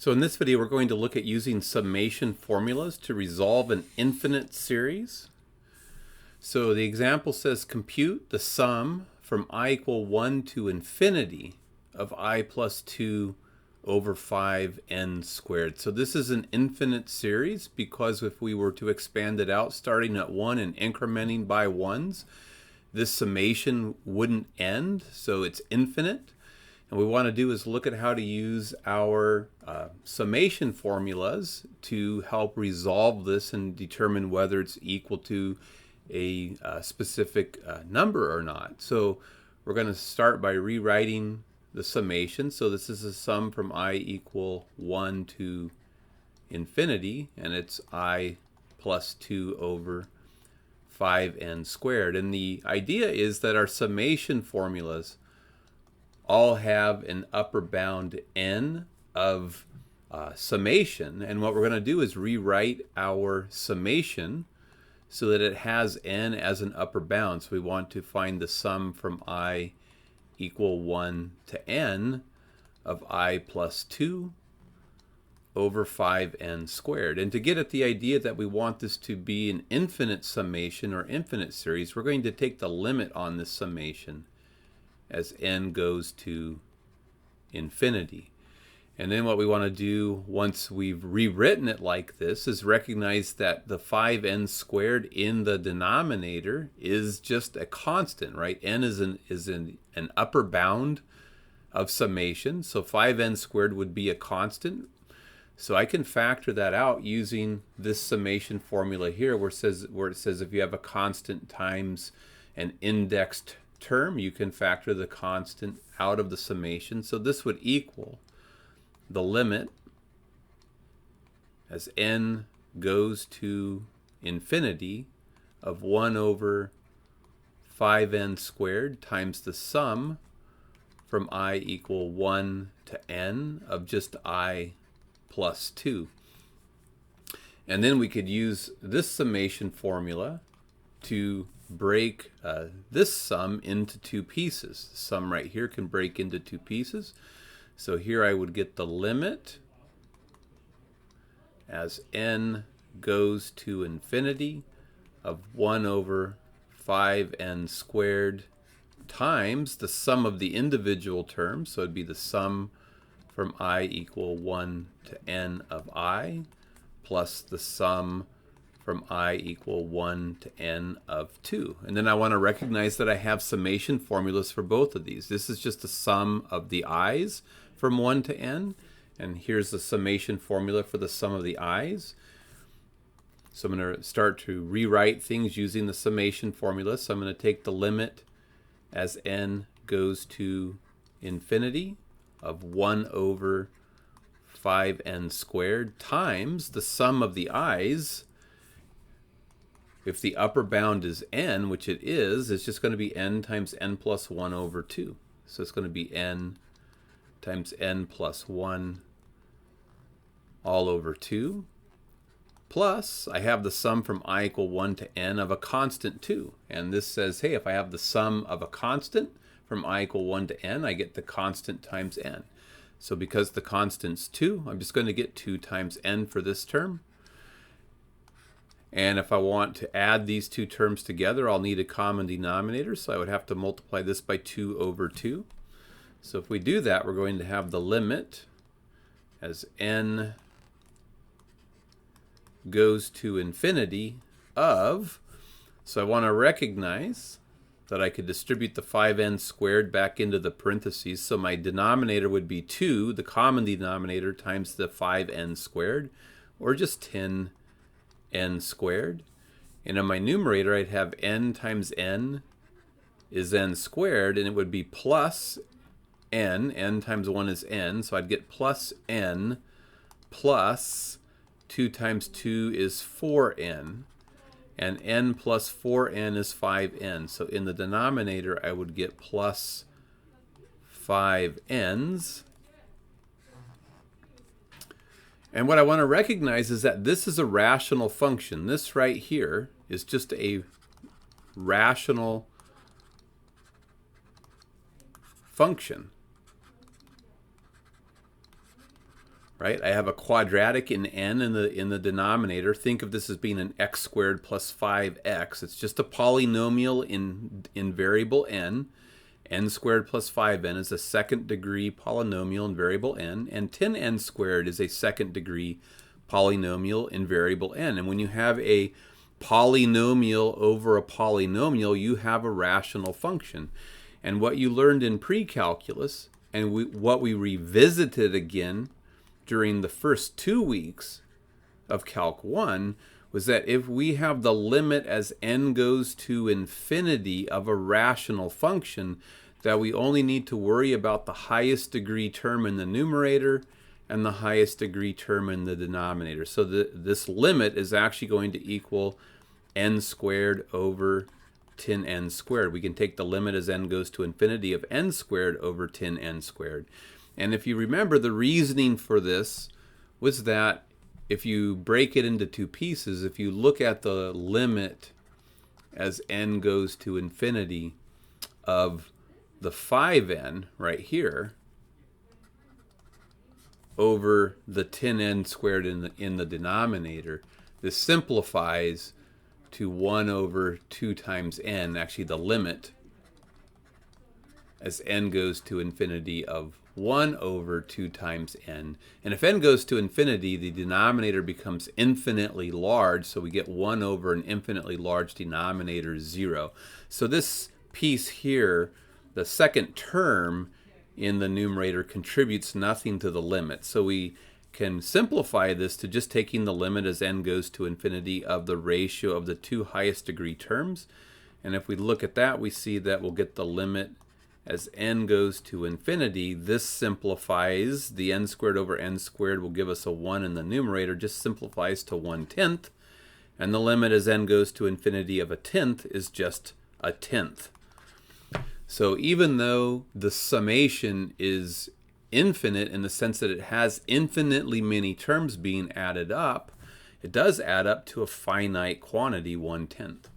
So in this video, we're going to look at using summation formulas to resolve an infinite series. So the example says compute the sum from I equal 1 to infinity of I plus 2 over 5n squared. So this is an infinite series because if we were to expand it out starting at 1 and incrementing by 1s, this summation wouldn't end, so it's infinite. And what we want to do is look at how to use our summation formulas to help resolve this and determine whether it's equal to a specific number or not. So we're going to start by rewriting the summation. So this is a sum from I equal 1 to infinity, and it's I plus 2 over 5n squared. And the idea is that our summation formulas all have an upper bound n of summation, and what we're going to do is rewrite our summation so that it has n as an upper bound. So we want to find the sum from I equal 1 to n of I plus 2 over 5n squared. And to get at the idea that we want this to be an infinite summation or infinite series, we're going to take the limit on this summation as n goes to infinity. And then what we want to do once we've rewritten it like this is recognize that the 5n squared in the denominator is just a constant, right? N is an upper bound of summation, so 5n squared would be a constant. So I can factor that out using this summation formula here where it says if you have a constant times an indexed term, you can factor the constant out of the summation. So this would equal the limit as n goes to infinity of 1 over 5n squared times the sum from I equal 1 to n of just I plus 2. And then we could use this summation formula to break this sum into two pieces. The sum right here can break into two pieces. So here I would get the limit as n goes to infinity of 1 over 5n squared times the sum of the individual terms. So it'd be the sum from I equal 1 to n of I plus the sum from I equal 1 to n of 2. And then I want to recognize that I have summation formulas for both of these. This is just the sum of the i's from 1 to n, and here's the summation formula for the sum of the i's. So I'm going to start to rewrite things using the summation formula. So I'm going to take the limit as n goes to infinity of 1 over 5n squared times the sum of the i's. If the upper bound is n, which it is, it's just going to be n times n plus 1 over 2. So it's going to be n times n plus 1 all over 2. Plus, I have the sum from I equal 1 to n of a constant 2. And this says, hey, if I have the sum of a constant from I equal 1 to n, I get the constant times n. So because the constant's 2, I'm just going to get 2 times n for this term. And if I want to add these two terms together, I'll need a common denominator, so I would have to multiply this by 2 over 2. So if we do that, we're going to have the limit as n goes to infinity of, so I want to recognize that I could distribute the 5n squared back into the parentheses, so my denominator would be 2, the common denominator, times the 5n squared, or just 10n squared. And in my numerator, I'd have n times n is n squared, and it would be plus n times 1 is n, so I'd get plus n plus 2 times 2 is 4n, and n plus 4n is 5n. So in the denominator, I would get plus 5n's. And what I want to recognize is that this is a rational function. This right here is just a rational function. right? I have a quadratic in n in the denominator. Think of this as being an x squared plus 5x. It's just a polynomial in variable n. N squared plus 5n is a second degree polynomial in variable n, and 10n squared is a second degree polynomial in variable n. And when you have a polynomial over a polynomial, you have a rational function. And what you learned in pre-calculus, and what we revisited again during the first 2 weeks of Calc 1, was that if we have the limit as n goes to infinity of a rational function, that we only need to worry about the highest degree term in the numerator and the highest degree term in the denominator. So this limit is actually going to equal n squared over 10n squared. We can take the limit as n goes to infinity of n squared over 10n squared. And if you remember, the reasoning for this was that if you break it into two pieces, if you look at the limit as n goes to infinity of the 5n right here over the 10n squared in the denominator, this simplifies to 1 over 2 times n, actually the limit as n goes to infinity of 1 over 2 times n. And if n goes to infinity, the denominator becomes infinitely large, so we get 1 over an infinitely large denominator, 0. So this piece here, the second term in the numerator, contributes nothing to the limit. So we can simplify this to just taking the limit as n goes to infinity of the ratio of the two highest degree terms. And if we look at that, we see that we'll get the limit as n goes to infinity. This simplifies. The n squared over n squared will give us a 1 in the numerator, just simplifies to 1/10. And the limit as n goes to infinity of a 1/10 is just a 1/10. So even though the summation is infinite in the sense that it has infinitely many terms being added up, it does add up to a finite quantity, 1/10.